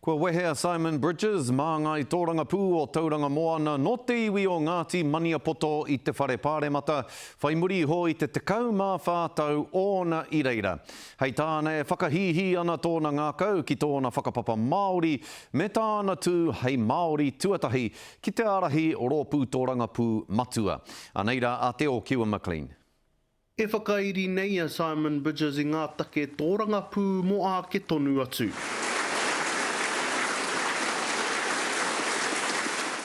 Kua wehea Simon Bridges, mā ngai tōranga pū o tauranga moana, no te iwi o Ngāti Maniapoto i te whare pāremata, whai muri ho i te tekau mā whātau ōna i reira. Hei tāne whakahihi ana tōna ngākau ki tōna whakapapa Māori, me tāna tū hei Māori tuatahi ki te arahi o rōpū tōranga pū matua. Aneira a te o Kiwa McLean. E whakairi nei a Simon Bridges i ngā take tōranga pū mo a ke tonu atu.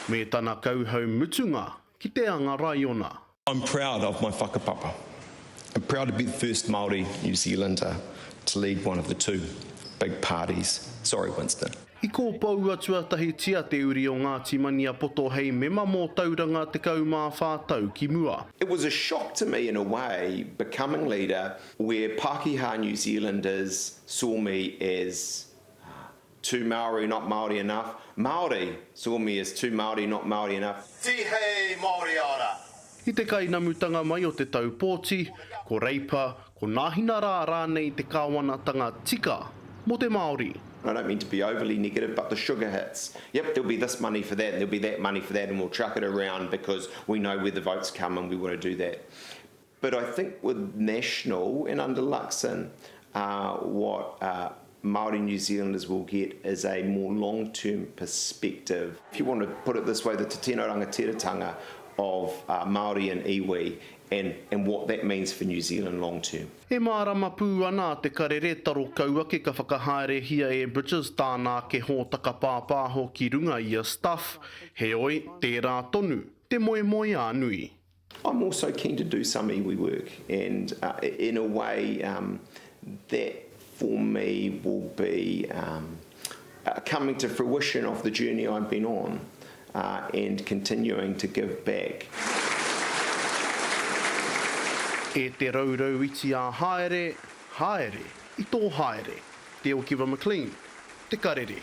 Me tana kauhau mutunga ki te anga raiona. I'm proud of my whakapapa. I'm proud to be the first Māori New Zealander to lead one of the two big parties. Sorry, Winston. I ko pau atuatahi tia te uri o Ngāti Maniapoto hei mema mō tauranga te kau mā whātau ki mua. It was a shock to me in a way, becoming leader, where Pākehā New Zealanders saw me as too Māori, not Māori enough. Māori saw me as too Māori, not Māori enough. Tihei Māori ora! I te kainamutanga mai o te tau pōti, ko reipa, ko nāhina rā rānei te kāwanatanga tika mo te Māori. I don't mean to be overly negative, but the sugar hits. Yep, there'll be this money for that, and there'll be that money for that, and we'll chuck it around because we know where the votes come and we want to do that. But I think with National and under Luxon, what Māori New Zealanders will get is a more long-term perspective. If you want to put it this way, the te tino rangatiratanga of Māori and iwi and what that means for New Zealand long-term. E mārama pū ana te kareretaro kauake ka whakahaere hia e Bridges tāna ke hōtaka pāpāho ki runga i a staff, he oi tērā tonu, te moe moe anui. I'm also keen to do some iwi work, and in a way that for me will be coming to fruition of the journey I've been on and continuing to give back. E te raurau iti a haere, haere, i tō haere. Te o Kiwa McLean, te karere.